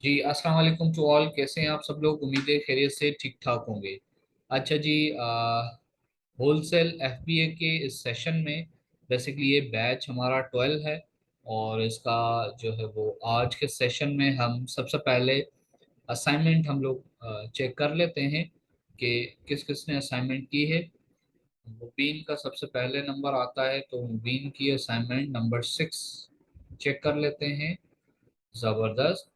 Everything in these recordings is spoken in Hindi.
जी अस्सलाम वालेकुम टू ऑल। कैसे हैं आप सब लोग? उम्मीद है खैरियत से ठीक ठाक होंगे। अच्छा जी, होलसेल एफबीए के इस सेशन में बेसिकली ये बैच हमारा 12 है। और इसका जो है वो आज के सेशन में हम सबसे पहले असाइनमेंट हम लोग चेक कर लेते हैं कि किस किस ने असाइनमेंट की है। मुबीन का सबसे पहले नंबर आता है, तो मुबीन की असाइनमेंट नंबर 6 चेक कर लेते हैं। ज़बरदस्त।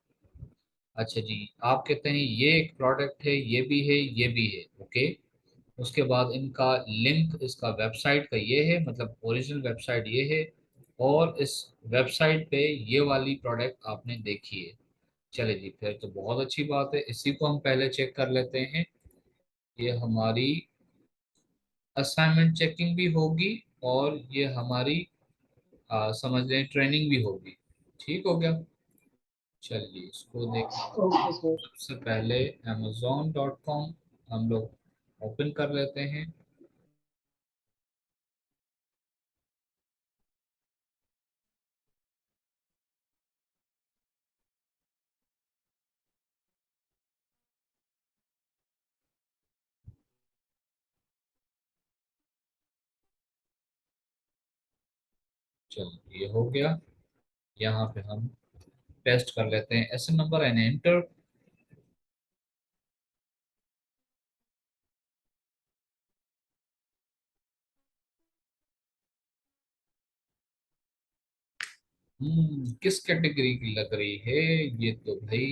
अच्छा जी, आप कहते हैं ये एक प्रोडक्ट है, ये भी है, ये भी है। ओके। उसके बाद इनका लिंक इसका वेबसाइट का ये है, मतलब ओरिजिनल वेबसाइट ये है। और इस वेबसाइट पे ये वाली प्रोडक्ट आपने देखी है। चले जी, फिर तो बहुत अच्छी बात है, इसी को हम पहले चेक कर लेते हैं। ये हमारी असाइनमेंट चेकिंग भी होगी और ये हमारी समझ लें ट्रेनिंग भी होगी। ठीक हो गया। चलिए इसको देख। Okay sir. सबसे पहले amazon.com हम लोग ओपन कर लेते हैं। चलिए ये हो गया। यहाँ पे हम पेस्ट कर लेते हैं एसएन नंबर एंड एंटर। किस कैटेगरी की लग रही है ये तो भाई?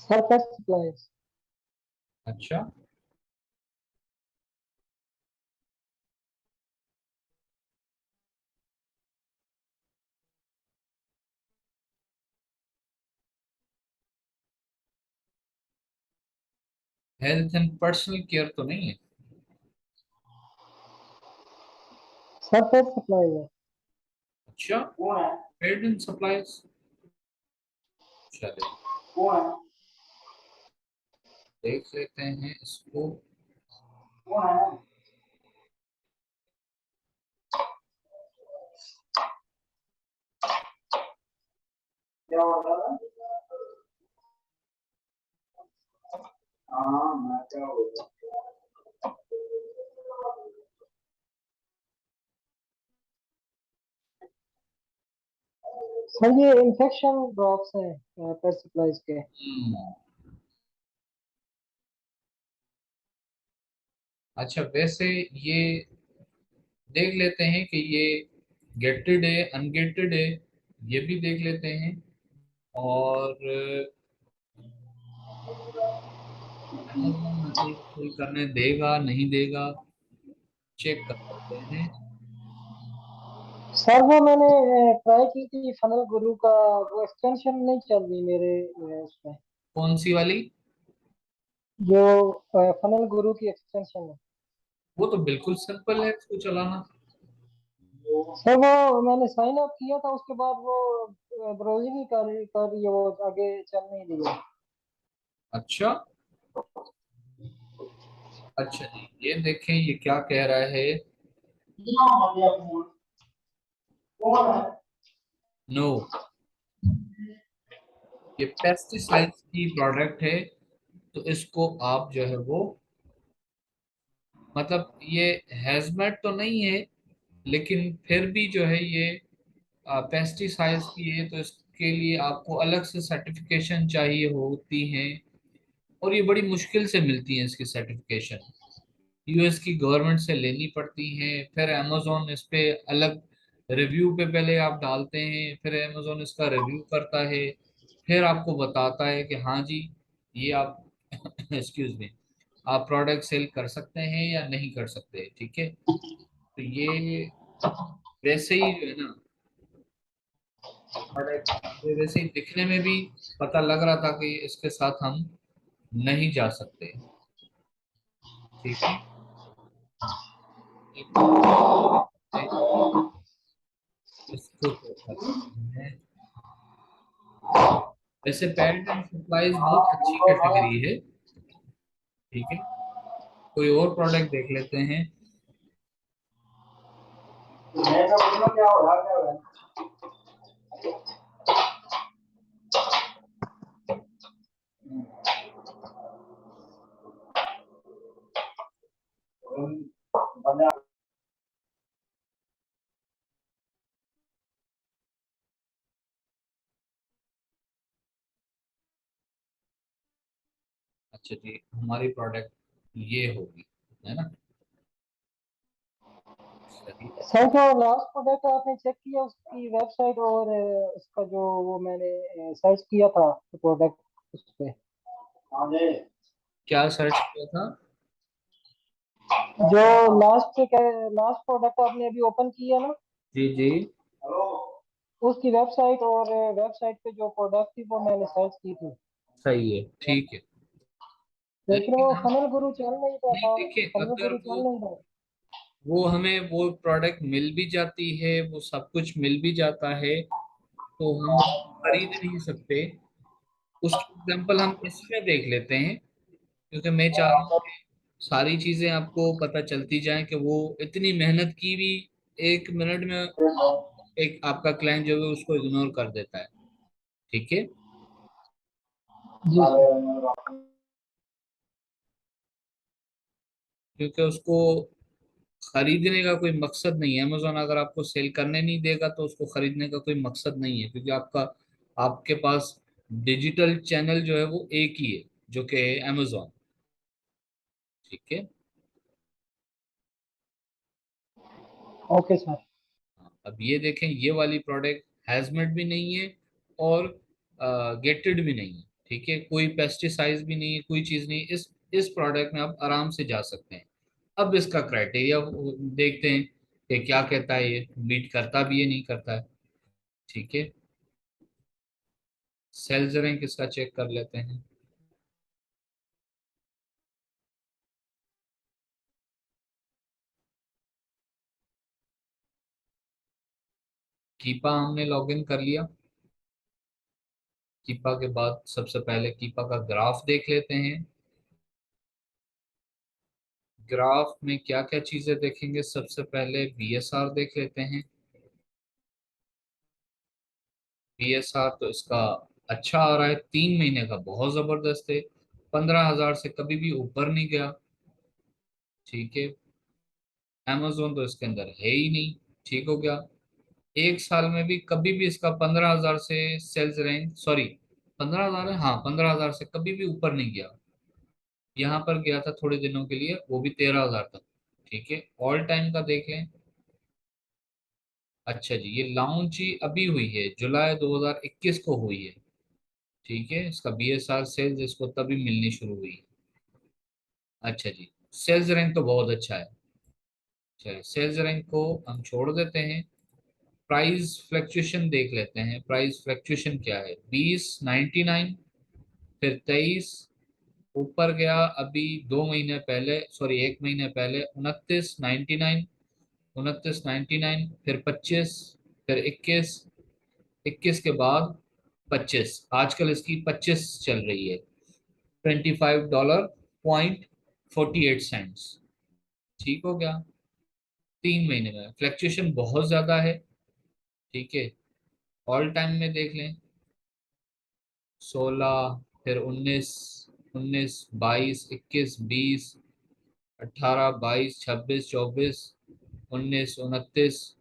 Surface supplies. अच्छा, हेल्थ एंड पर्सनल केयर तो नहीं है? सरफेस सप्लाईज है। अच्छा, ट्रेड एंड सप्लाईज। चलिए देख लेते हैं इसको। क्या हो रहा है? हाँ मैं क्या हो रहा सर, ये इन्फेक्शन ड्रॉप्स हैं पेट सप्लाईज के। हम्म, अच्छा वैसे ये देख लेते हैं कि ये गेटेड है अनगेटेड है, ये भी देख लेते हैं। और अमेजोन अप्रूवल करने देगा नहीं देगा, चेक कर लेते हैं। सर वो मैंने ट्राई की थी फनल गुरु का, वो एक्सटेंशन नहीं चल रही मेरे उसमें। कौन सी वाली? जो फनल गुरु की एक्सटेंशन है। वो तो बिल्कुल सिंपल है इसको चलाना। सर वो मैंने साइन अप किया था, उसके बाद वो ब्राउजिंग ही कर रही है, वो आगे चल नहीं रही है। अच्छा। अच्छा जी, ये देखें ये क्या कह रहा है। नो, ये पेस्टिसाइड्स की प्रोडक्ट है, तो इसको आप जो है वो, मतलब ये हैजमेट तो नहीं है, लेकिन फिर भी जो है ये पेस्टिसाइड्स की है, तो इसके लिए आपको अलग से सर्टिफिकेशन चाहिए होती है। और ये बड़ी मुश्किल से मिलती है इसकी सर्टिफिकेशन। यूएस की गवर्नमेंट से लेनी पड़ती हैं, फिर अमेजोन इस पे अलग रिव्यू पे पहले आप डालते हैं, फिर अमेजोन इसका रिव्यू करता है, फिर आपको बताता है कि हाँ जी ये आप एक्सक्यूज मी, आप प्रोडक्ट सेल कर सकते हैं या नहीं कर सकते। ठीक है, तो ये वैसे ही जो है ना प्रोडक्ट, ये वैसे ही दिखने में भी पता लग रहा था कि इसके साथ हम नहीं जा सकते। ठीक है, एक और इसको तो करते हैं। वैसे पैरेंट एंड सप्लाईज बहुत अच्छी कैटेगरी है। ठीक है, कोई और प्रोडक्ट देख लेते हैं। मैं तो बोलूं क्या हो रहा है, क्या हो रहा है? अच्छा जी, हमारी प्रोडक्ट ये होगी, है ना? सही। सर जो लास्ट प्रोडक्ट आपने चेक किया उसकी वेबसाइट और उसका जो वो मैंने सर्च किया था प्रोडक्ट उस पे क्या सर्च किया था? जो लास्ट प्रोडक्ट आपने अभी ओपन किया ना जी जी। उसकी वेबसाइट और वेबसाइट पे जो प्रोडक्ट थी वो मैंने सर्च की थी सही है, ठीक है। लेकिन वो लेकिन हम, फनल गुरु चल नहीं रहा नहीं था। देखिए, फनल अगर गुरु चल नहीं रहा। वो हमें वो प्रोडक्ट मिल भी जाती है, वो सब कुछ मिल भी जाता है, तो हम खरीद नहीं सकते। उसकी एग्जांपल हम इसमें देख लेते हैं, क्योंकि मैं चाह रहा हूँ कि सारी चीजें आपको पता चलती जाएं कि वो इतनी मेहनत की भी 1 मिनट में एक आपका क्लाइंट जो है उसको इग्नोर कर देता है। ठीक है। जी सर। क्योंकि उसको खरीदने का कोई मकसद नहीं है। अमेजोन अगर आपको सेल करने नहीं देगा तो उसको खरीदने का कोई मकसद नहीं है, क्योंकि आपके पास डिजिटल चैनल जो है वो एक ही है, जो कि है अमेजोन। ठीक है। Okay sir. अब ये देखें, ये वाली प्रोडक्ट हैजमेट भी नहीं है और गेटेड भी नहीं है। ठीक है, कोई पेस्टिसाइड भी नहीं है, कोई चीज़ नहीं। इस प्रोडक्ट में आप आराम से जा सकते हैं। अब इसका क्राइटेरिया देखते हैं कि क्या कहता है, ये मीट करता भी है नहीं करता है। ठीक है, सेल्स रैंक इसका चेक कर लेते हैं। कीपा हमने लॉगिन कर लिया। कीपा के बाद सबसे पहले कीपा का ग्राफ देख लेते हैं। ग्राफ में क्या क्या चीजें देखेंगे, सबसे पहले बीएसआर देख लेते हैं। बीएसआर तो इसका अच्छा आ रहा है, 3 महीने का बहुत जबरदस्त है। 15,000 से कभी भी ऊपर नहीं गया। ठीक है। amazon तो इसके अंदर है ही नहीं। ठीक हो गया। 1 साल में भी कभी भी इसका 15,000 से सेल्स रैंक, सॉरी, 15,000 है, हाँ, 15,000 से कभी भी ऊपर नहीं गया। यहाँ पर गया था थोड़े दिनों के लिए, वो भी 13,000 तक। ठीक है, ऑल टाइम का देख लें। अच्छा जी, ये लॉन्च ही अभी हुई है, जुलाई 2021 को हुई है। ठीक है, इसका बीएसआर सेल्स इसको तभी मिलनी शुरू हुई है। अच्छा जी, सेल्स रैंक तो बहुत अच्छा है। चलिए, सेल्स रैंक को हम छोड़ देते हैं। प्राइस फ्लक्चुएशन देख लेते हैं। प्राइस फ्लक्चुएशन क्या है, 20.99, फिर 23, ऊपर गया अभी 2 महीने पहले, सॉरी 1 महीने पहले 29.99, 29.99, फिर 25, फिर 21, 21 के बाद 25, आजकल इसकी 25 चल रही है, $25.48। ठीक हो गया। 3 महीने में फ्लक्चुएशन बहुत ज्यादा है। ठीक है, ऑल टाइम में देख लें, 16, फिर 19, 22, 21, 22, 18, 22, 23, 24, 19, 29,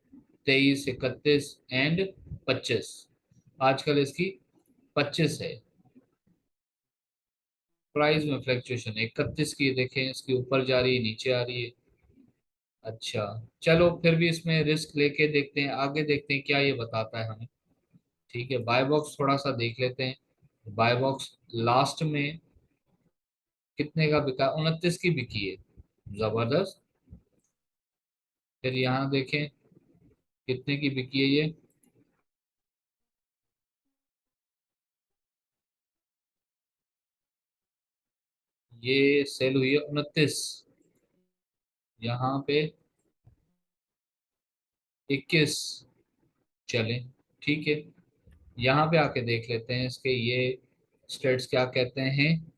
23, 31 एंड 25। आजकल इसकी 25 है। प्राइस में फ्लक्चुएशन 31 की देखें, इसके ऊपर जा रही है, नीचे आ रही है। अच्छा, चलो फिर भी इसमें रिस्क लेके देखते हैं, आगे देखते हैं क्या ये बताता है हमें। ठीक है, बाय बॉक्स थोड़ा सा देख लेते हैं। बाय बॉक्स लास्ट में कितने का बिका, 29 की बिकी है, जबरदस्त। फिर यहाँ देखें कितने की बिकी है ये। ये सेल हुई है 29, यहाँ पे 21। चलें, ठीक है, यहाँ पे आके देख लेते हैं इसके ये स्टेट्स क्या कहते हैं।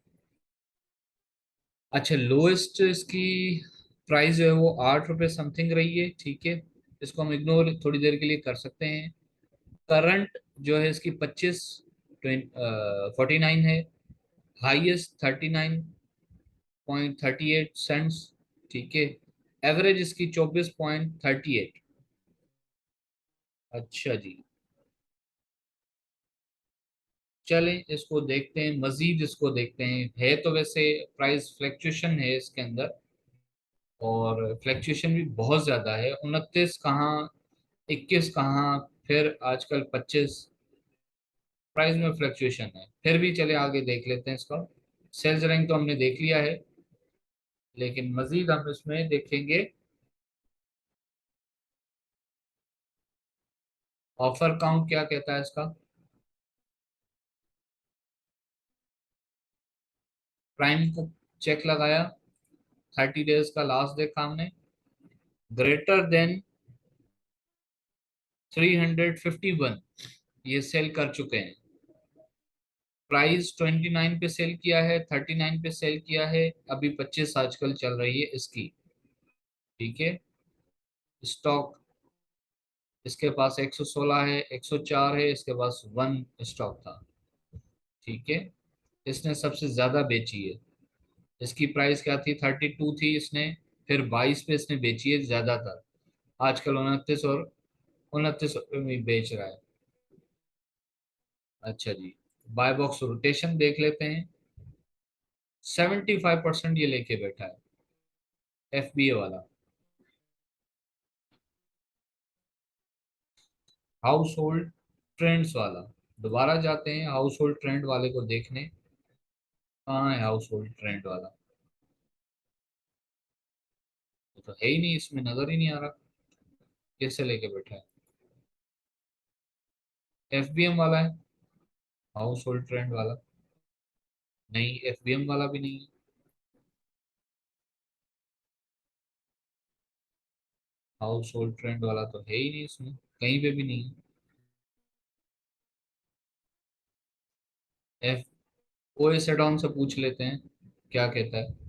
अच्छा, लोएस्ट इसकी प्राइस जो है वो 8 रुपये समथिंग रही है। ठीक है, इसको हम इग्नोर थोड़ी देर के लिए कर सकते हैं। करंट जो है इसकी 49 है। Highest 39.38 cents. ठीक है, एवरेज इसकी 24.38। अच्छा जी। चलें इसको देखते हैं, मजीद इसको देखते हैं। है तो वैसे प्राइस फ्लक्चुएशन है इसके अंदर, और फ्लक्चुएशन भी बहुत ज़्यादा है। 29 कहाँ, 21 कहाँ, फिर आजकल 25, प्राइस में फ्लक्चुएशन है। फिर भी चले आगे देख लेते हैं इसका। सेल्स रैंक तो हमने देख लिया है, लेकिन मजीद हम इसमें देखेंगे ऑफर काउंट क्या कहता है इसका। प्राइम को चेक लगाया, 30 डेज का लास्ट देखा हमने, ग्रेटर देन 351, ये सेल कर चुके हैं। प्राइस 29 पे सेल किया है, 39 पे सेल किया है, अभी 25 आजकल चल रही है इसकी। ठीक है, स्टॉक इसके पास 116 है, 104 है, इसके पास 1 स्टॉक था। ठीक है, इसने सबसे ज्यादा बेची है। इसकी प्राइस क्या थी, 32 थी, इसने फिर 22 पे इसने बेची है ज्यादातर। आजकल 29 और 29 में बेच रहा है। अच्छा जी, बाय बॉक्स रोटेशन देख लेते हैं। 75% ये लेके बैठा है, एफबीए वाला। हाउस होल्ड ट्रेंड्स वाला, दोबारा जाते हैं हाउस होल्ड ट्रेंड वाले को देखने। कहाँ है हाउस होल्ड ट्रेंड वाला, वो तो है ही नहीं, इसमें नजर ही नहीं आ रहा। कैसे लेके बैठा है, एफबीएम वाला है हाउस होल्ड ट्रेंड वाला, नहीं एफबीएम वाला भी नहीं है। हाउस होल्ड ट्रेंड वाला तो है ही नहीं, इसमें कहीं पे भी नहीं है। एफ ओएस एडॉन से पूछ लेते हैं क्या कहता है।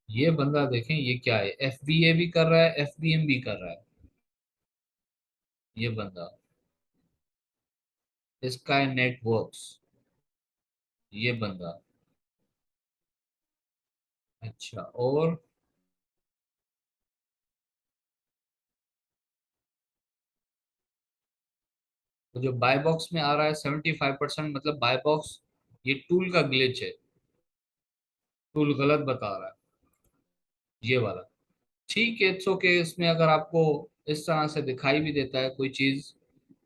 ये बंदा देखें ये क्या है, एफबीए भी कर रहा है, एफबीएम भी कर रहा है ये बंदा। इसका है नेटवर्क्स, ये बंदा। अच्छा, और तो जो बाय बॉक्स में आ रहा है 75%, मतलब बाय बॉक्स ये टूल का ग्लिच है, टूल गलत बता रहा है ये वाला। ठीक है, इट्स ओके। इसमें अगर आपको इस तरह से दिखाई भी देता है कोई चीज,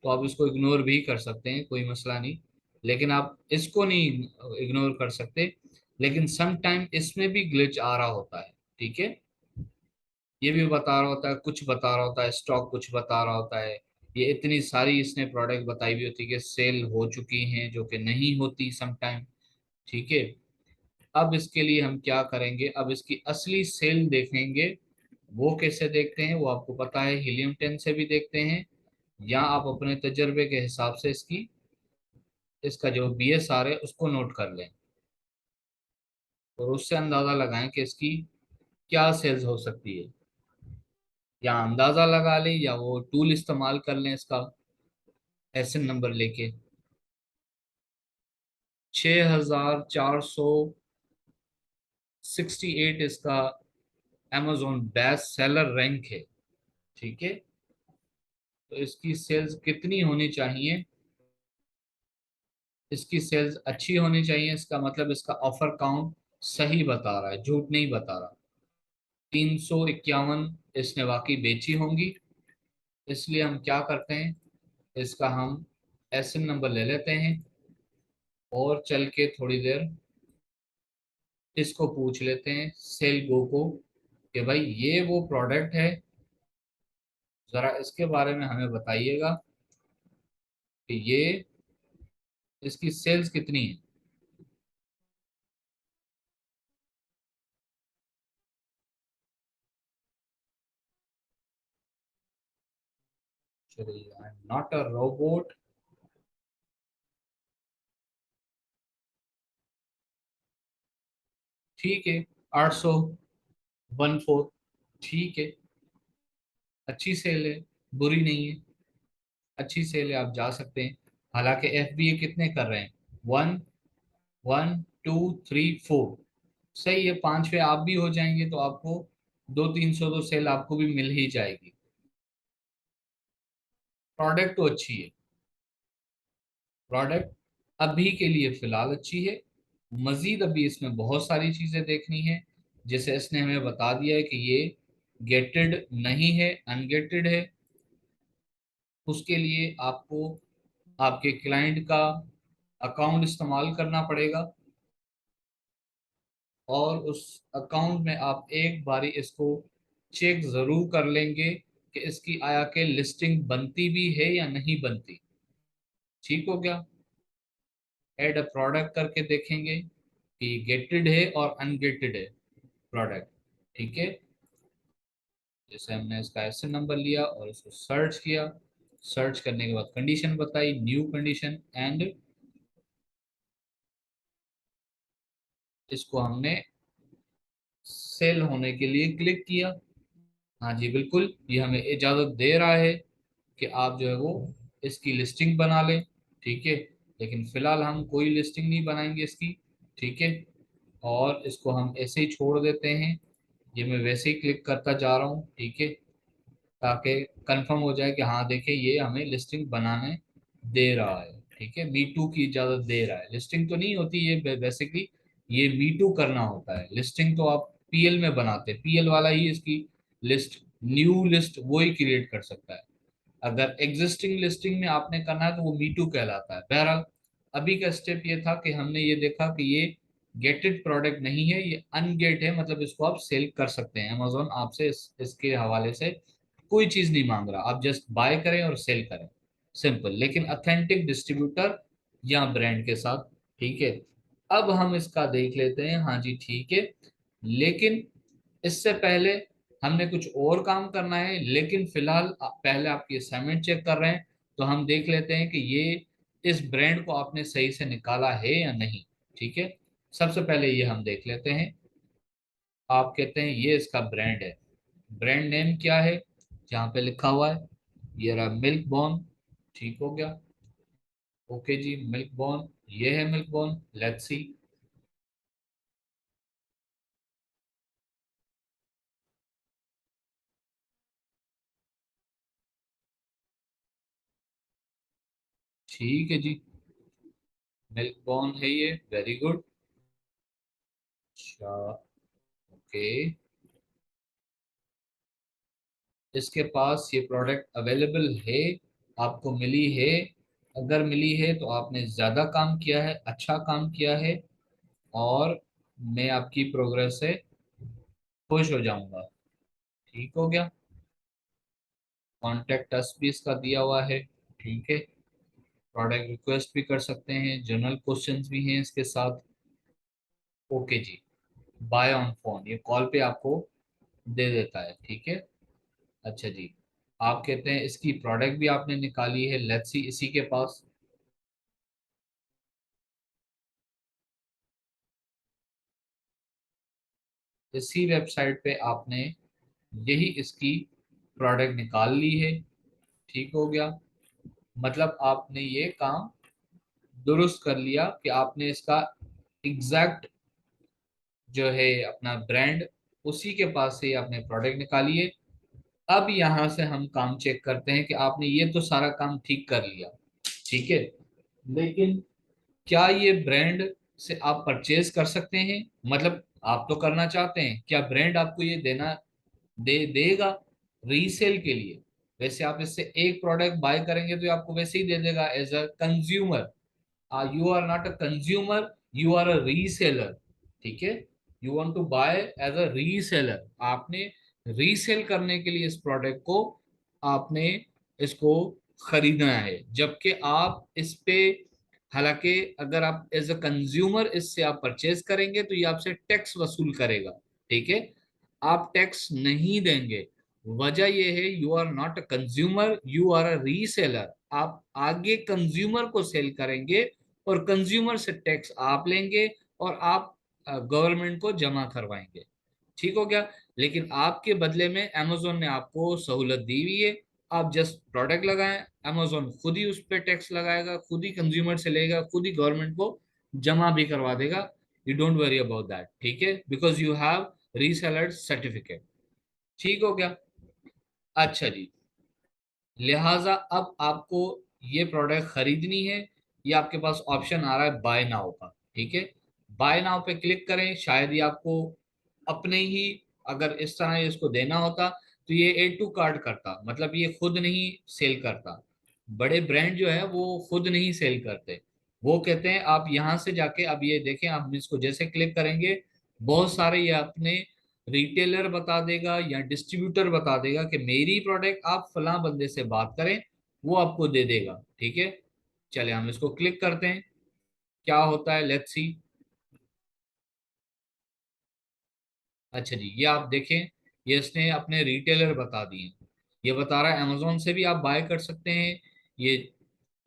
तो आप इसको इग्नोर भी कर सकते हैं, कोई मसला नहीं। लेकिन आप इसको नहीं इग्नोर कर सकते। लेकिन सम टाइम इसमें भी ग्लिच आ रहा होता है। ठीक है, ये भी बता रहा होता है, कुछ बता रहा होता है, स्टॉक कुछ बता रहा होता है। ये इतनी सारी इसने प्रोडक्ट बताई हुई होती है कि सेल हो चुकी हैं, जो कि नहीं होती सम टाइम। ठीक है, अब इसके लिए हम क्या करेंगे, अब इसकी असली सेल देखेंगे। वो कैसे देखते हैं, वो आपको पता है, हीलियम 10 से भी देखते हैं, या आप अपने तजर्बे के हिसाब से इसकी इसका जो बीएसआर है उसको नोट कर लें, और उससे अंदाजा लगाएं कि इसकी क्या सेल्स हो सकती है। या अंदाजा लगा लें, या वो टूल इस्तेमाल कर लें इसका, एसएन नंबर लेके। 6468 इसका amazon बेस्ट सेलर रैंक है। ठीक है, तो इसकी सेल्स कितनी होनी चाहिए, इसकी सेल्स अच्छी होनी चाहिए। इसका मतलब इसका ऑफर काउंट सही बता रहा है, झूठ नहीं बता रहा। 351 इसने वाकई बेची होंगी। इसलिए हम क्या करते हैं, इसका हम एसएन नंबर ले लेते हैं, और चल के थोड़ी देर इसको पूछ लेते हैं सेल गो को कि भाई ये वो प्रोडक्ट है, जरा इसके बारे में हमें बताइएगा कि ये इसकी सेल्स कितनी है। चलिए, I am not a robot. ठीक है, 800, 1/4, ठीक है, अच्छी सेल है, बुरी नहीं है। अच्छी सेल है, आप जा सकते हैं। हालांकि FBA कितने कर रहे हैं, 1 1 2 3 4, सही है, 5वें आप भी हो जाएंगे तो आपको 200-300 तो सेल आपको भी मिल ही जाएगी। प्रोडक्ट तो अच्छी है, प्रोडक्ट अभी के लिए फिलहाल अच्छी है। मजीद अभी इसमें बहुत सारी चीजें देखनी है, जैसे इसने हमें बता दिया है कि ये गेटेड नहीं है, अनगेटेड है। उसके लिए आपको आपके क्लाइंट का अकाउंट इस्तेमाल करना पड़ेगा, और उस अकाउंट में आप एक बारी इसको चेक जरूर कर लेंगे कि इसकी आया के लिस्टिंग बनती भी है या नहीं बनती। ठीक हो गया, ऐड अ प्रोडक्ट करके देखेंगे कि गेटेड है और अनगेटेड है प्रोडक्ट। ठीक है, जैसे हमने इसका एसएन नंबर लिया और इसको सर्च किया, सर्च करने के बाद कंडीशन बताई, न्यू कंडीशन, एंड इसको हमने सेल होने के लिए क्लिक किया। हाँ जी बिल्कुल, ये हमें इजाज़त दे रहा है कि आप जो है वो इसकी लिस्टिंग बना लें। ठीक है, लेकिन फिलहाल हम कोई लिस्टिंग नहीं बनाएंगे इसकी। ठीक है, और इसको हम ऐसे ही छोड़ देते हैं। ये मैं वैसे ही क्लिक करता जा रहा हूँ। ठीक है, ताकि कंफर्म हो जाए कि हाँ देखिए ये हमें लिस्टिंग बनाने दे रहा है। ठीक है, मी टू की इजाज़त दे रहा है। लिस्टिंग तो नहीं होती ये बेसिकली, ये मी टू करना होता है। लिस्टिंग तो आप PL में बनाते हैं, PL वाला ही इसकी लिस्ट, न्यू लिस्ट वो ही क्रिएट कर सकता है। अगर एग्जिस्टिंग लिस्टिंग में आपने करना है तो वो मी टू कहलाता है। बहरहाल अभी का स्टेप ये था कि हमने ये देखा कि ये गेटेड प्रोडक्ट नहीं है, ये अनगेट है, मतलब इसको आप सेल कर सकते हैं। अमेजोन आपसे इसके हवाले से कोई चीज नहीं मांग रहा, आप जस्ट बाय करें और सेल करें, सिंपल, लेकिन अथेंटिक डिस्ट्रीब्यूटर या ब्रांड के साथ। ठीक है, अब हम इसका देख लेते हैं। हाँ जी ठीक है, लेकिन इससे पहले हमने कुछ और काम करना है, लेकिन फिलहाल पहले आपकी असाइनमेंट चेक कर रहे हैं, तो हम देख लेते हैं कि ये इस ब्रांड को आपने सही से निकाला है या नहीं। ठीक है, सबसे पहले ये हम देख लेते हैं। आप कहते हैं ये इसका ब्रांड है, ब्रांड नेम क्या है, जहाँ पे लिखा हुआ है ये रहा मिल्क बॉन। ठीक हो गया, ओके जी, मिल्क बॉन, ये है मिल्क बॉन, लेट्स सी। ठीक है जी, मिल्क बॉन है ये, वेरी गुड। अच्छा, ओके, इसके पास ये प्रोडक्ट अवेलेबल है, आपको मिली है। अगर मिली है तो आपने ज़्यादा काम किया है, अच्छा काम किया है, और मैं आपकी प्रोग्रेस से खुश हो जाऊंगा। ठीक हो गया, कॉन्टेक्ट अस भी इसका दिया हुआ है। ठीक है, प्रोडक्ट रिक्वेस्ट भी कर सकते हैं, जनरल क्वेश्चंस भी हैं इसके साथ। ओके जी, बाय ऑन फोन, ये कॉल पे आपको दे देता है। ठीक है, अच्छा जी, आप कहते हैं इसकी प्रोडक्ट भी आपने निकाली है, लेट्स सी इसी के पास। इसी वेबसाइट पे आपने यही इसकी प्रोडक्ट निकाल ली है। ठीक हो गया, मतलब आपने ये काम दुरुस्त कर लिया कि आपने इसका एग्जैक्ट जो है अपना ब्रांड, उसी के पास से ही आपने प्रोडक्ट निकाली है। अब यहाँ से हम काम चेक करते हैं कि आपने ये तो सारा काम ठीक कर लिया। ठीक है, लेकिन क्या ये ब्रांड से आप परचेज कर सकते हैं, मतलब आप तो करना चाहते हैं, क्या ब्रांड आपको ये देगा रीसेल के लिए? वैसे आप इससे एक प्रोडक्ट बाय करेंगे तो ये आपको वैसे ही दे देगा as a consumer. You are not a consumer, you are a reseller. ठीक है, you want to buy as a reseller, आपने रीसेल करने के लिए इस प्रोडक्ट को आपने इसको खरीदना है, जबकि आप इस पे, हालांकि अगर आप एज अ कंज्यूमर इससे आप परचेज करेंगे तो ये आपसे टैक्स वसूल करेगा। ठीक है, आप टैक्स नहीं देंगे। वजह यह है, you are not a consumer, you are a reseller. आप आगे कंज्यूमर को सेल करेंगे और कंज्यूमर से टैक्स आप लेंगे और आप गवर्नमेंट को जमा करवाएंगे। ठीक हो गया, लेकिन आपके बदले में अमेजोन ने आपको सहूलत दी हुई है आप जस्ट प्रोडक्ट लगाएं, अमेजोन खुद ही उस पर टैक्स लगाएगा, खुद ही कंज्यूमर से लेगा, खुद ही गवर्नमेंट को जमा भी करवा देगा। You don't worry about that, ठीक है, because you have reseller certificate. ठीक हो गया। अच्छा जी, लिहाजा अब आपको ये प्रोडक्ट खरीदनी है, ये आपके पास ऑप्शन आ रहा है बाय नाउ का, ठीक है। बाय नाउ पे क्लिक करें। शायद ये आपको अपने ही, अगर इस तरह इसको देना होता तो ये एड टू कार्ट करता, मतलब ये खुद नहीं सेल करता। बड़े ब्रांड जो है वो खुद नहीं सेल करते, वो कहते हैं आप यहाँ से जाके, अब ये देखें, आप इसको जैसे क्लिक करेंगे बहुत सारे ये अपने रिटेलर बता देगा या डिस्ट्रीब्यूटर बता देगा कि मेरी प्रोडक्ट आप फलां बंदे से बात करें, वो आपको दे देगा, ठीक है। चले हम इसको क्लिक करते हैं, क्या होता है, लेट्स सी। अच्छा जी, ये आप देखें, ये इसने अपने रिटेलर बता दिए। ये बता रहा है अमेजोन से भी आप बाय कर सकते हैं, ये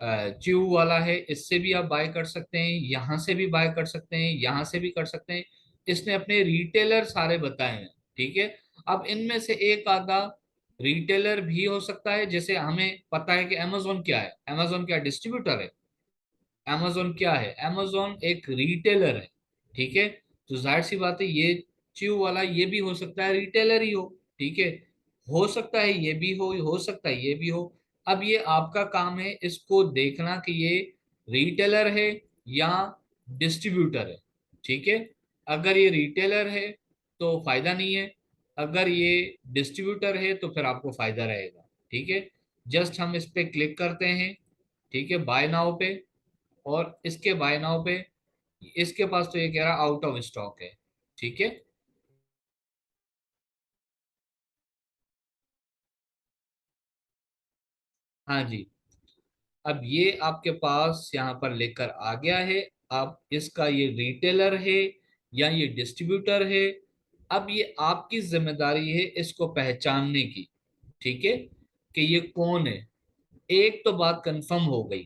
च्यू वाला है, इससे भी आप बाय कर सकते हैं, यहाँ से भी बाय कर सकते हैं, यहाँ से भी कर सकते हैं। इसने अपने रिटेलर सारे बताए हैं, ठीक है। अब इनमें से एक आधा रिटेलर भी हो सकता है, जैसे हमें पता है कि अमेजोन क्या है, अमेजोन क्या डिस्ट्रीब्यूटर है, amazon क्या है, amazon एक रिटेलर है, ठीक है। तो जाहिर सी बात है ये च्यू वाला ये भी हो सकता है रिटेलर ही हो, ठीक है। हो सकता है ये भी हो सकता है ये भी हो। अब ये आपका काम है इसको देखना कि ये रिटेलर है या डिस्ट्रीब्यूटर है, ठीक है। अगर ये रिटेलर है तो फायदा नहीं है, अगर ये डिस्ट्रीब्यूटर है तो फिर आपको फायदा रहेगा, ठीक है। जस्ट हम इस पे क्लिक करते हैं, ठीक है, बाय नाउ पे। और इसके बाय नाउ पे इसके पास तो ये कह रहा आउट ऑफ स्टॉक है, ठीक है। हाँ जी, अब ये आपके पास यहाँ पर लेकर आ गया है। अब इसका ये रिटेलर है या ये डिस्ट्रीब्यूटर है, अब ये आपकी जिम्मेदारी है इसको पहचानने की, ठीक है, कि ये कौन है। एक तो बात कंफर्म हो गई,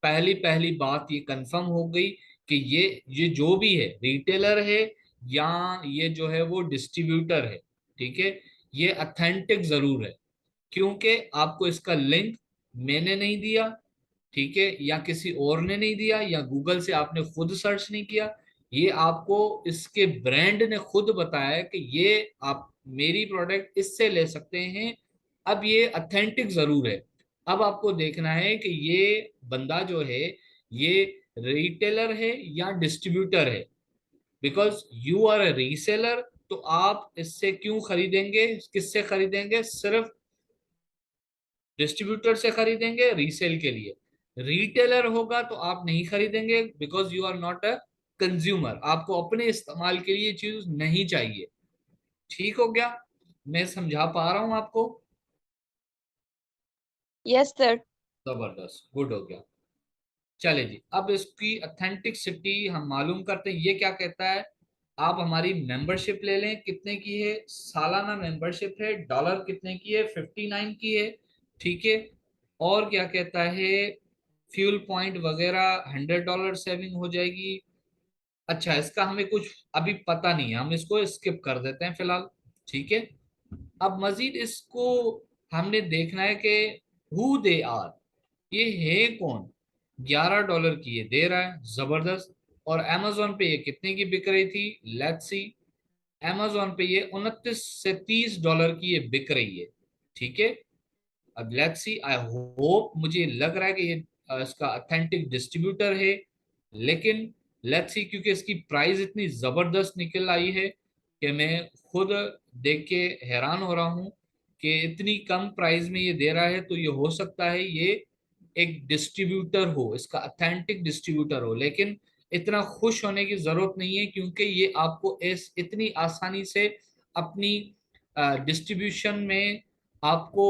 पहली पहली बात ये कंफर्म हो गई कि ये जो भी है रिटेलर है या ये जो है वो डिस्ट्रीब्यूटर है, ठीक है। ये अथेंटिक जरूर है, क्योंकि आपको इसका लिंक मैंने नहीं दिया, ठीक है, या किसी और ने नहीं दिया, या गूगल से आपने खुद सर्च नहीं किया। ये आपको इसके ब्रांड ने खुद बताया है कि ये आप मेरी प्रोडक्ट इससे ले सकते हैं। अब ये अथेंटिक जरूर है। अब आपको देखना है कि ये बंदा जो है ये रिटेलर है या डिस्ट्रीब्यूटर है, because you are a reseller. तो आप इससे क्यों खरीदेंगे, किससे खरीदेंगे, सिर्फ डिस्ट्रीब्यूटर से खरीदेंगे रीसेल के लिए। रिटेलर होगा तो आप नहीं खरीदेंगे, because you are not a consumer, आपको अपने इस्तेमाल के लिए चीज नहीं चाहिए। ठीक हो गया, मैं समझा पा रहा हूं आपको। Yes sir. जबरदस्त, गुड हो गया। चले जी, अब इसकी ऑथेंटिसिटी हम मालूम करते हैं। ये क्या कहता है, आप हमारी मेंबरशिप ले लें, कितने की है, सालाना मेंबरशिप है, डॉलर कितने की है, 59 की है, ठीक है। और क्या कहता है, फ्यूल पॉइंट वगैरह $100 सेविंग हो जाएगी। अच्छा, इसका हमें कुछ अभी पता नहीं है, हम इसको स्किप कर देते हैं फिलहाल, ठीक है। अब मजीद इसको हमने देखना है कि हु दे आर, ये है कौन। $11 की ये दे रहा है, जबरदस्त। और अमेजोन पे ये कितने की बिक रही थी, लेट्स सी। अमेजोन पे ये 29 से $30 की ये बिक रही है, ठीक है। अब लेट्स सी, आई होप, मुझे लग रहा है कि ये इसका अथेंटिक डिस्ट्रीब्यूटर है। लेकिन लेट्स सी, क्योंकि इसकी प्राइस इतनी जबरदस्त निकल आई है कि मैं खुद देख के हैरान हो रहा हूँ कि इतनी कम प्राइस में ये दे रहा है। तो ये हो सकता है ये एक डिस्ट्रीब्यूटर हो, इसका अथेंटिक डिस्ट्रीब्यूटर हो। लेकिन इतना खुश होने की जरूरत नहीं है, क्योंकि ये आपको इस इतनी आसानी से अपनी डिस्ट्रीब्यूशन में आपको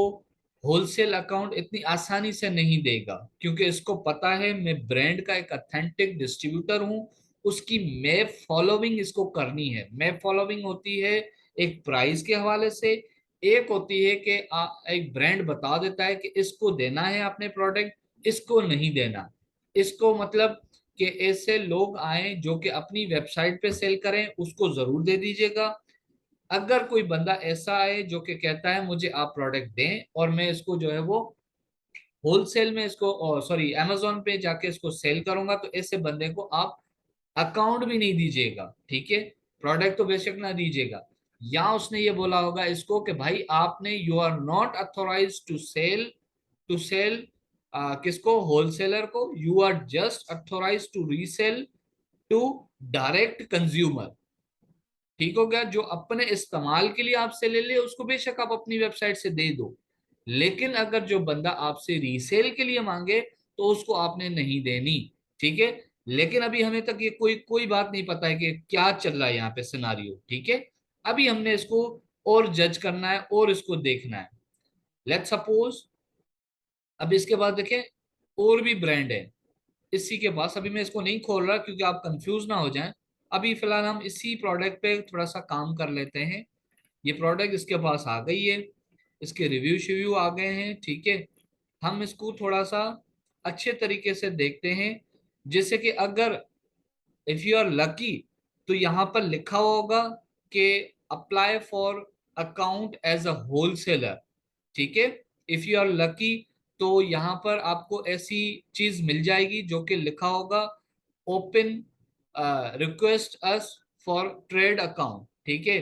होलसेल अकाउंट इतनी आसानी से नहीं देगा, क्योंकि इसको पता है मैं ब्रांड का एक अथेंटिक डिस्ट्रीब्यूटर हूं। उसकी मैप फॉलोइंग इसको करनी है। मैप फॉलोइंग होती है एक प्राइस के हवाले से, एक होती है कि एक ब्रांड बता देता है कि इसको देना है अपने प्रोडक्ट, इसको नहीं देना। इसको मतलब कि ऐसे लोग आए जो कि अपनी वेबसाइट पे सेल करें, उसको जरूर दे दीजिएगा। अगर कोई बंदा ऐसा है जो कि कहता है मुझे आप प्रोडक्ट दें और मैं इसको जो है वो होलसेल में इसको, सॉरी, अमेजोन पे जाके इसको सेल करूंगा, तो ऐसे बंदे को आप अकाउंट भी नहीं दीजिएगा, ठीक है। प्रोडक्ट तो बेशक ना दीजिएगा। या उसने ये बोला होगा इसको कि भाई आपने, you are not authorise to sell किसको, होलसेलर को, you are just authorise to resell to direct consumer. ठीक हो गया। जो अपने इस्तेमाल के लिए आपसे ले ले उसको बेशक आप अपनी वेबसाइट से दे दो, लेकिन अगर जो बंदा आपसे रीसेल के लिए मांगे तो उसको आपने नहीं देनी, ठीक है। लेकिन अभी हमें तक ये कोई कोई बात नहीं पता है कि क्या चल रहा है यहाँ पे सिनारियो, ठीक है। अभी हमने इसको और जज करना है और इसको देखना है। लेट्स सपोज, अब इसके बाद देखें, और भी ब्रांड है इसी के पास। अभी मैं इसको नहीं खोल रहा क्योंकि आप कंफ्यूज ना हो जाएं। अभी फिलहाल हम इसी प्रोडक्ट पे थोड़ा सा काम कर लेते हैं। ये प्रोडक्ट इसके पास आ गई है, इसके रिव्यू शिव्यू आ गए हैं, ठीक है। हम इसको थोड़ा सा अच्छे तरीके से देखते हैं, जैसे कि अगर इफ यू आर लकी तो यहाँ पर लिखा होगा कि apply for account as a wholesaler, ठीक है। इफ यू आर लकी तो यहाँ पर आपको ऐसी चीज मिल जाएगी जो कि लिखा होगा open request us for trade account, ठीक है।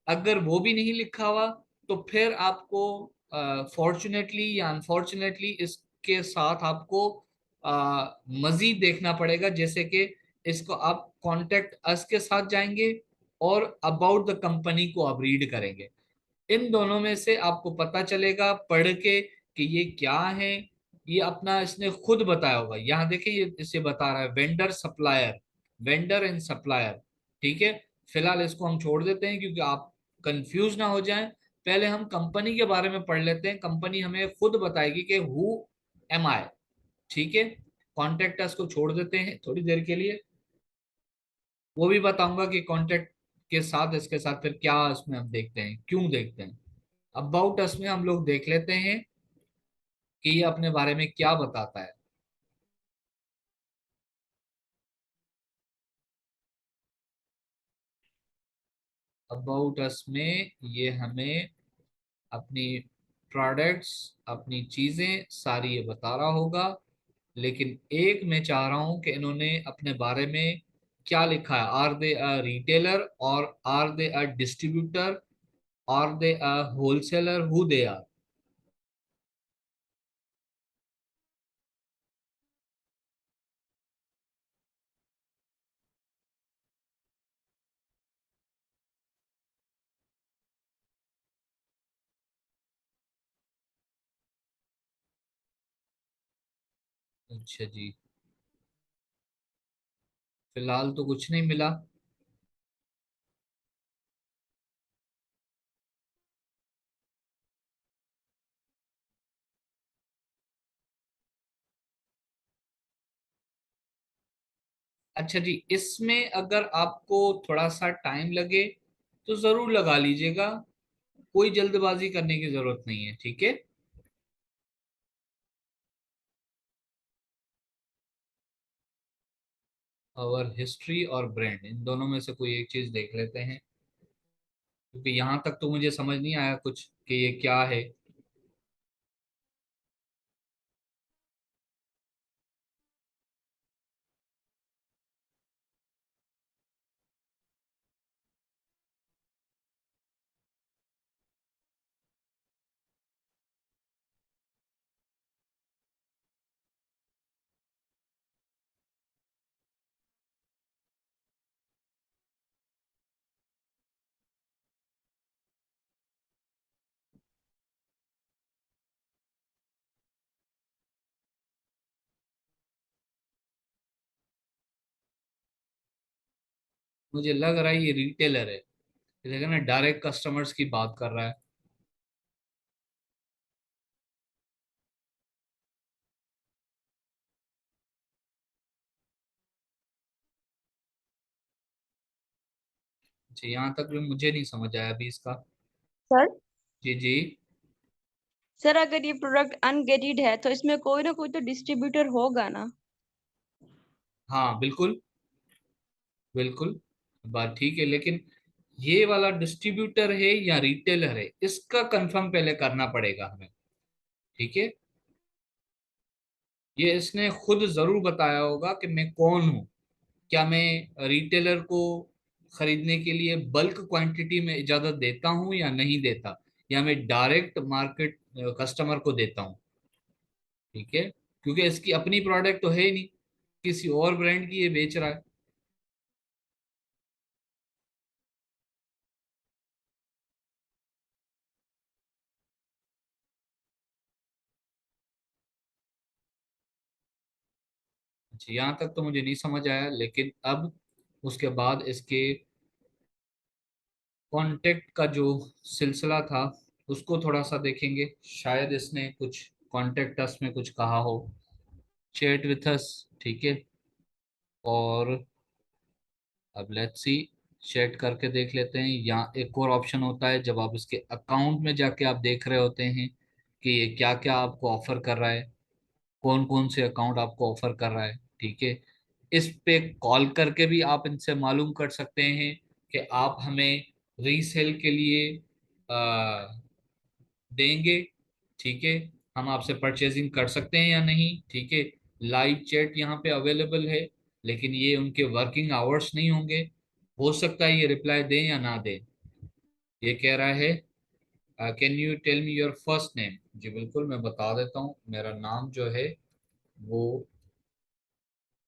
अगर वो भी नहीं लिखा हुआ तो फिर आपको फॉर्चुनेटली या अनफॉर्चुनेटली इसके साथ आपको मजीद देखना पड़ेगा, जैसे कि इसको आप कॉन्टेक्ट अस के साथ जाएंगे और अबाउट द कंपनी को आप रीड करेंगे। इन दोनों में से आपको पता चलेगा पढ़ के कि ये क्या है। ये अपना इसने खुद बताया होगा, यहाँ देखिए ये इसे बता रहा है vendor supplier, vendor and supplier, ठीक है। फिलहाल इसको हम छोड़ देते हैं क्योंकि आप कंफ्यूज ना हो जाएं। पहले हम कंपनी के बारे में पढ़ लेते हैं, कंपनी हमें खुद बताएगी कि हु एम आई, ठीक है। कॉन्टेक्ट अस को छोड़ देते हैं थोड़ी देर के लिए, वो भी बताऊंगा कि कॉन्टेक्ट के साथ इसके साथ फिर क्या इसमें हम देखते हैं, क्यों देखते हैं। अबाउट अस में हम लोग देख लेते हैं कि ये अपने बारे में क्या बताता है। अबाउट अस में ये हमें अपनी प्रोडक्ट्स, अपनी चीजें सारी ये बता रहा होगा। लेकिन एक मैं चाह रहा हूं कि इन्होंने अपने बारे में क्या लिखा है, आर दे अ रिटेलर और are they a distributor, are they a wholesaler, who they are. अच्छा जी, फिलहाल तो कुछ नहीं मिला। अच्छा जी, इसमें अगर आपको थोड़ा सा टाइम लगे तो जरूर लगा लीजिएगा, कोई जल्दबाजी करने की जरूरत नहीं है, ठीक है। और हिस्ट्री और ब्रांड, इन दोनों में से कोई एक चीज देख लेते हैं, क्योंकि यहाँ तक तो मुझे समझ नहीं आया कुछ कि ये क्या है। मुझे लग रहा है ये रिटेलर है, ये देखा ना, डायरेक्ट कस्टमर्स की बात कर रहा है। अच्छा, यहाँ तक भी मुझे नहीं समझ आया अभी इसका। सर जी जी। सर अगर ये प्रोडक्ट अनगेटेड है तो इसमें कोई ना कोई तो डिस्ट्रीब्यूटर होगा ना। हाँ बिल्कुल, बिल्कुल, बात ठीक है, लेकिन ये वाला डिस्ट्रीब्यूटर है या रिटेलर है, इसका कंफर्म पहले करना पड़ेगा हमें। ठीक है, ये इसने खुद जरूर बताया होगा कि मैं कौन हूँ। क्या मैं रिटेलर को खरीदने के लिए बल्क क्वांटिटी में इजाजत देता हूँ या नहीं देता, या मैं डायरेक्ट मार्केट कस्टमर को देता हूँ। ठीक है, क्योंकि इसकी अपनी प्रोडक्ट तो है ही नहीं, किसी और ब्रांड की ये बेच रहा है। अच्छा, यहाँ तक तो मुझे नहीं समझ आया, लेकिन अब उसके बाद इसके कांटेक्ट का जो सिलसिला था उसको थोड़ा सा देखेंगे। शायद इसने कुछ कांटेक्ट अस में कुछ कहा हो, चैट विथ अस। ठीक है, और अब लेट्स सी, चैट करके देख लेते हैं। यहाँ एक और ऑप्शन होता है, जब आप इसके अकाउंट में जाके आप देख रहे होते हैं कि ये क्या क्या आपको ऑफर कर रहा है, कौन कौन से अकाउंट आपको ऑफर कर रहा है। ठीक है, इस पे कॉल करके भी आप इनसे मालूम कर सकते हैं कि आप हमें रीसेल के लिए देंगे। ठीक है, हम आपसे परचेजिंग कर सकते हैं या नहीं। ठीक है, लाइव चैट यहाँ पे अवेलेबल है, लेकिन ये उनके वर्किंग आवर्स नहीं होंगे। हो सकता है ये रिप्लाई दें या ना दें। ये कह रहा है can you tell me your first name. जी बिल्कुल, मैं बता देता हूँ। मेरा नाम जो है वो,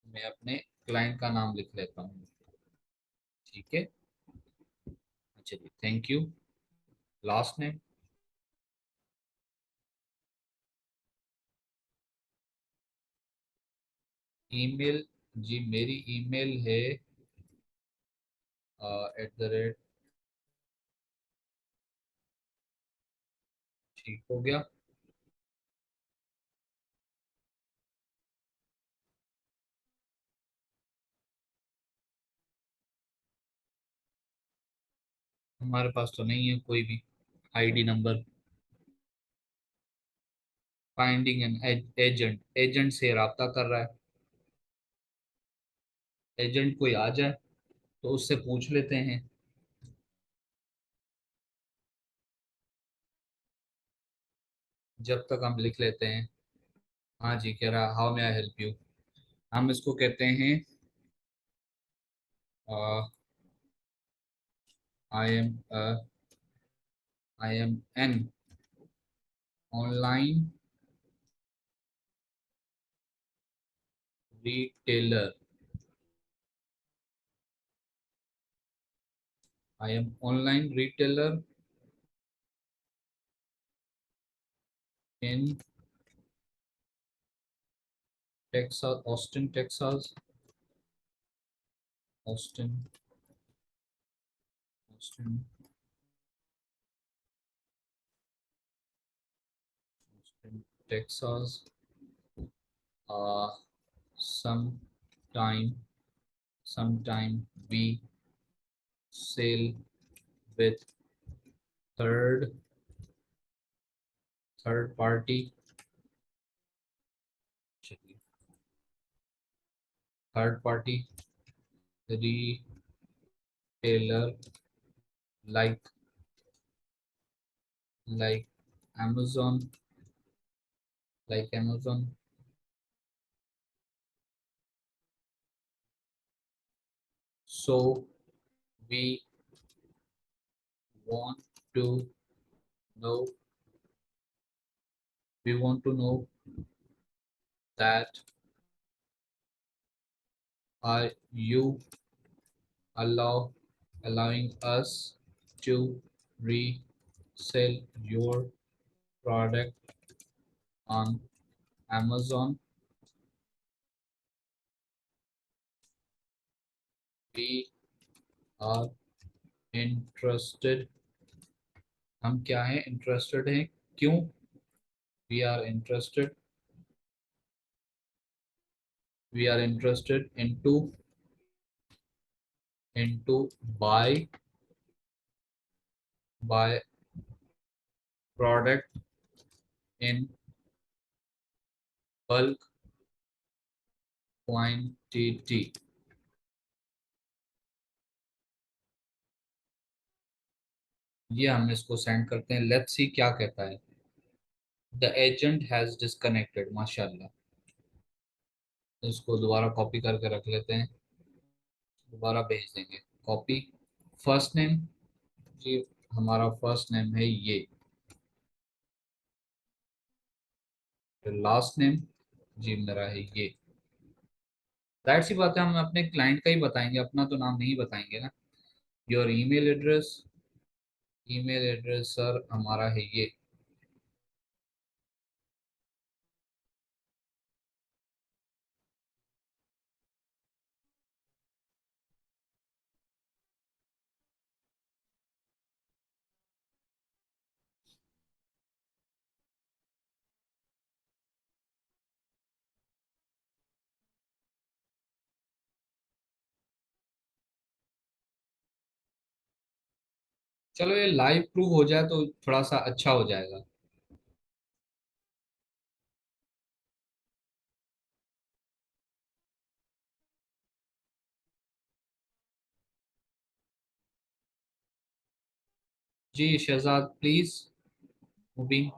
मैं अपने क्लाइंट का नाम लिख लेता हूँ। ठीक है, अच्छा जी, thank you. Last name, email, जी मेरी ईमेल है @ ठीक हो गया। हमारे पास तो नहीं है कोई भी ID number. Finding an agent, agent से राब्ता कर रहा है। एजेंट कोई आ जाए तो उससे पूछ लेते हैं। जब तक हम लिख लेते हैं। हाँ जी, कह रहा how may I help you. हम इसको कहते हैं I am an online retailer. I am online retailer in Texas, Austin, Texas, Austin, Austin, Austin, Texas. Uh, sometime, sometime we sell with third, third party, third party retailer like like Amazon, like Amazon. So we want to know, we want to know that are you allowing us to resell your product on Amazon? We are interested. हम क्या हैं, इंटरेस्टेड हैं। क्यों? we are interested we are interested into buy product in bulk quantity. ये हम इसको सेंड करते हैं, लेट्स सी क्या कहता है। द एजेंट हैज डिस्कनेक्टेड, माशाल्लाह। इसको दोबारा कॉपी करके रख लेते हैं, दोबारा भेज देंगे। कॉपी, फर्स्ट नेम जी, हमारा फर्स्ट नेम है ये, लास्ट नेम जी मेरा है ये। जाहिर सी बात है हम अपने क्लाइंट का ही बताएंगे, अपना तो नाम नहीं बताएंगे ना। Your email address, email address sir हमारा है ये। चलो ये लाइव प्रूव हो जाए तो थोड़ा सा अच्छा हो जाएगा। जी शहजाद प्लीज, मुबीन।